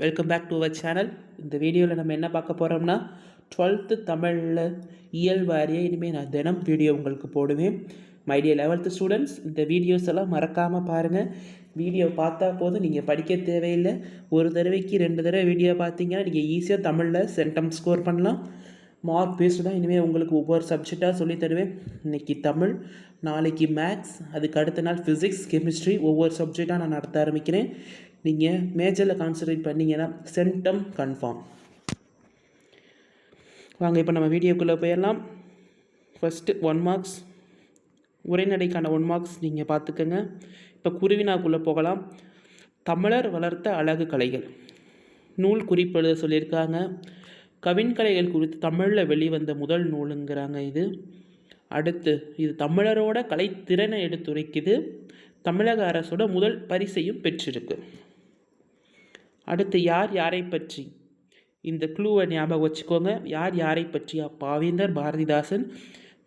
Welcome back to our channel. இந்த வீடியோவில் நம்ம என்ன பார்க்க போகிறோம்னா 12th தமிழில் இயல் வாரியாக இனிமேல் நான் தினம் வீடியோ உங்களுக்கு போடுவேன். மைடிய 11th ஸ்டூடெண்ட்ஸ், இந்த வீடியோஸ் எல்லாம் மறக்காமல் பாருங்கள். வீடியோ பார்த்தா போதும், நீங்கள் படிக்க தேவையில்லை. ஒரு தடவைக்கு 2 தடவை வீடியோ பார்த்தீங்கன்னா நீங்கள் ஈஸியாக தமிழில் சென்டம் ஸ்கோர் பண்ணலாம். மார்க் பேஸ்டு தான் இனிமேல் உங்களுக்கு ஒவ்வொரு சப்ஜெக்டாக சொல்லி தருவேன். இன்றைக்கி தமிழ், நாளைக்கு மேக்ஸ், அதுக்கு அடுத்த நாள் ஃபிசிக்ஸ், கெமிஸ்ட்ரி, ஒவ்வொரு சப்ஜெக்டாக நான் நடத்த ஆரம்பிக்கிறேன். நீங்கள் மேஜரில் கான்சன்ட்ரேட் பண்ணிங்கன்னா சென்டம் கன்ஃபார்ம். வாங்க இப்போ நம்ம வீடியோக்குள்ளே போயிடலாம். ஃபஸ்ட்டு 1 மார்க்ஸ் உரைநடைக்கான 1 மார்க்ஸ் நீங்கள் பார்த்துக்கோங்க. இப்போ குருவினாக்குள்ளே போகலாம். தமிழர் வளர்த்த அழகு கலைகள் நூல் குறிப்பெழுத சொல்லியிருக்காங்க. கவின்கலைகள் குறித்து தமிழில் வெளிவந்த முதல் நூலுங்கிறாங்க இது. அடுத்து இது தமிழரோட கலைத்திறனை எடுத்துரைக்குது. தமிழக அரசோட முதல் பரிசையும் பெற்றிருக்கு. அடுத்து யார் யாரை பற்றி, இந்த க்ளூவை ஞாபகம் வச்சுக்கோங்க. யார் யாரை பற்றியா? பாவேந்தர் பாரதிதாசன்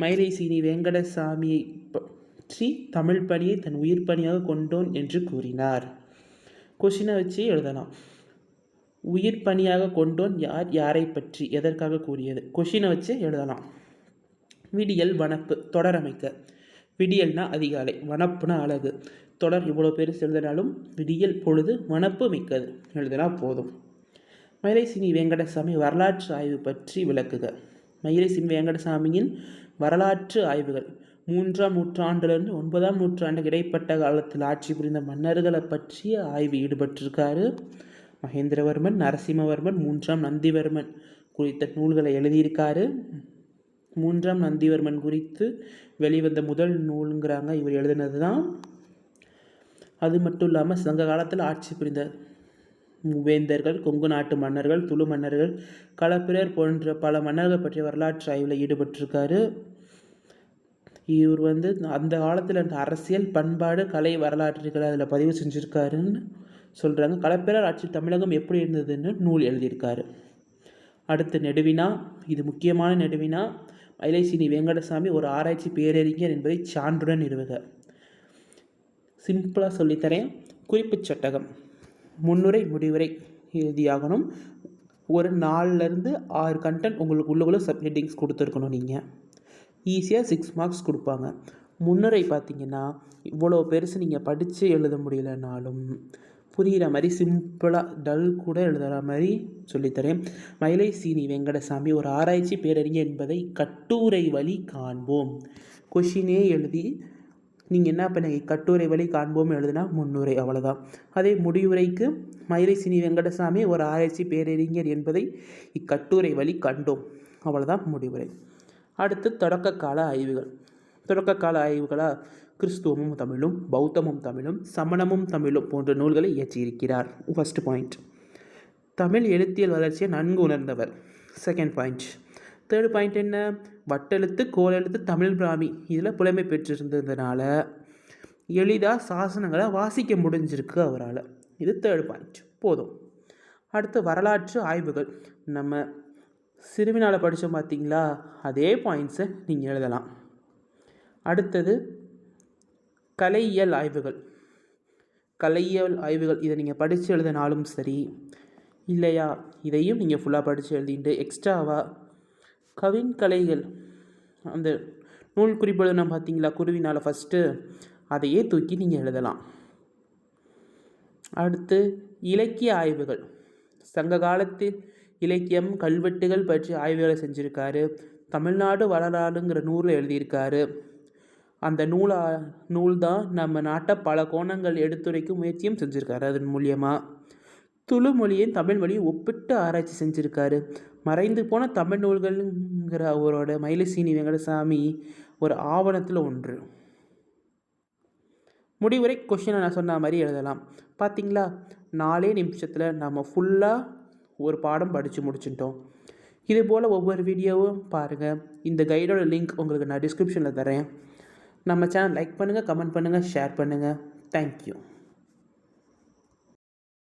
மயிலை சீனி வெங்கடசாமியை பற்றி தமிழ் பணியை தன் உயிர் பணியாக கொண்டோன் என்று கூறினார். கொஷினை வச்சு எழுதலாம். உயிர் பணியாக கொண்டோன் யார் யாரை பற்றி எதற்காக கூறியது, கொஷினை வச்சு எழுதலாம். விடியல் வனப்பு தொடரமைக்க. விடியல்னா அதிகாலை, வனப்புனா அழகு. தொடர் இவ்வளோ பேர் எழுதினாலும் விடியல் பொழுது வனப்பு மிக்கது எழுதினா போதும். மயிலை சீனி வெங்கடசாமி வரலாற்று ஆய்வு பற்றி விளக்குக. மயிலை சீனி வெங்கடசாமியின் வரலாற்று ஆய்வுகள் 3ஆம் நூற்றாண்டிலிருந்து 9ஆம் நூற்றாண்டுக்கு இடைப்பட்ட காலத்தில் ஆட்சி புரிந்த மன்னர்களை பற்றிய ஆய்வு ஈடுபட்டிருக்காரு. மகேந்திரவர்மன், நரசிம்மவர்மன், 3ஆம் நந்திவர்மன் குறித்த நூல்களை எழுதியிருக்காரு. 3ஆம் நந்திவர்மன் குறித்து வெளிவந்த முதல் நூலுங்கிறாங்க இவர் எழுதினது தான். அது மட்டும் இல்லாமல் சங்க காலத்தில் ஆட்சி புரிந்த மூவேந்தர்கள், கொங்கு நாட்டு மன்னர்கள், துளு மன்னர்கள், களப்பிரர் போன்ற பல மன்னர்கள் பற்றிய வரலாற்று ஆய்வில் ஈடுபட்டிருக்காரு. இவர் அந்த காலத்தில் இருந்த அரசியல், பண்பாடு, கலை வரலாற்றுகளை அதில் பதிவு செஞ்சுருக்காருன்னு சொல்கிறாங்க. களப்பிரர் ஆட்சி தமிழகம் எப்படி இருந்ததுன்னு நூல் எழுதியிருக்காரு. அடுத்து நெடுவினா, இது முக்கியமான நெடுவினா. மயிலை சீனி வெங்கடசாமி ஒரு ஆராய்ச்சி பேரறிஞர் என்பதை சான்றுடன் நிறுவுக. சிம்பிளாக சொல்லித்தரேன். குறிப்பு சட்டகம், முன்னுரை முடிவுரை எழுதியாகணும். ஒரு 4லேருந்து 6 கண்டென்ட் உங்களுக்கு உள்ளுக்குள்ளே சப்ஹெட்டிங்ஸ் கொடுத்துருக்கணும். நீங்கள் ஈஸியாக 6 மார்க்ஸ் கொடுப்பாங்க. முன்னுரை பார்த்தீங்கன்னா இவ்வளோ பெருசு நீங்கள் படித்து எழுத முடியலனாலும் புரிகிற மாதிரி சிம்பிளாக டல் கூட எழுதுகிற மாதிரி சொல்லித்தரேன். மயிலை சீனி வெங்கடசாமி ஒரு ஆராய்ச்சி பேரறிஞர் என்பதை கட்டுரை வழி காண்போம். கொஷினே எழுதி நீங்கள் என்ன பண்ணி கட்டுரை வழி காண்போம் எழுதுனா முன்னுரை, அவ்வளோதான். அதே முடிவுரைக்கு மயிலை சீனி வெங்கடசாமி ஒரு ஆராய்ச்சி பேரறிஞர் என்பதை இக்கட்டுரை வழி கண்டோம், அவ்வளோதான் முடிவுரை. அடுத்து தொடக்க கால ஆய்வுகள். தொடக்க கால ஆய்வுகளாக கிறிஸ்துவமும் தமிழும், பௌத்தமும் தமிழும், சமணமும் தமிழும் போன்ற நூல்களை இயற்றியிருக்கிறார். First point. தமிழ் எழுத்தியல் வளர்ச்சியை நன்கு உணர்ந்தவர். Second point. தேர்ட் பாயிண்ட் என்ன? வட்டெழுத்து, கோலெழுத்து, தமிழ் பிராமி இதில் புலமை பெற்றிருந்ததுனால எளிதாக சாசனங்களை வாசிக்க முடிஞ்சிருக்கு அவரால். இது தேர்ட் பாயிண்ட். போதும். அடுத்து வரலாற்று ஆய்வுகள். நம்ம சிறுவினால படித்தோம் பார்த்தீங்களா, அதே பாயிண்ட்ஸை நீங்கள் எழுதலாம். அடுத்தது கலையியல் ஆய்வுகள். கலையியல் ஆய்வுகள் இதை நீங்கள் படித்து எழுதினாலும் சரி, இல்லையா இதையும் நீங்கள் ஃபுல்லாக படித்து எழுதிட்டு எக்ஸ்ட்ராவாக கவின்கலைகள் அந்த நூல் குறிப்பெழுதணும் பார்த்தீங்களா குருவினால், ஃபஸ்ட்டு அதையே தூக்கி நீங்கள் எழுதலாம். அடுத்து இலக்கிய ஆய்வுகள். சங்க காலத்து இலக்கியம், கல்வெட்டுகள் பற்றி ஆய்வுகளை செஞ்சுருக்காரு. தமிழ்நாடு வரலாறுங்கிற நூலில் எழுதியிருக்காரு. அந்த நூல் தான் நம்ம நாட்டை பல கோணங்கள் எடுத்துரைக்கும் முயற்சியும் செஞ்சுருக்காரு. அதன் மூலியமாக துளு மொழியும் தமிழ் மொழியும் ஒப்பிட்டு ஆராய்ச்சி செஞ்சுருக்காரு. மறைந்து போன தமிழ் நூல்கள்ங்கிற அவரோட மயிலை சீனி வெங்கடசாமி ஒரு ஆவணத்தில் ஒன்று. முடிவுரை கொஷினை நான் சொன்ன மாதிரி எழுதலாம். பார்த்தீங்களா, 4 நிமிஷத்தில் நம்ம ஃபுல்லாக ஒரு பாடம் படித்து முடிச்சுட்டோம். இது போல் ஒவ்வொரு வீடியோவும் பாருங்கள். இந்த கைடோட லிங்க் உங்களுக்கு நான் டிஸ்கிரிப்ஷனில் தரேன். நம்ம சேனல் லைக் பண்ணுங்கள், கமெண்ட் பண்ணுங்கள், ஷேர் பண்ணுங்கள். தேங்க்யூ.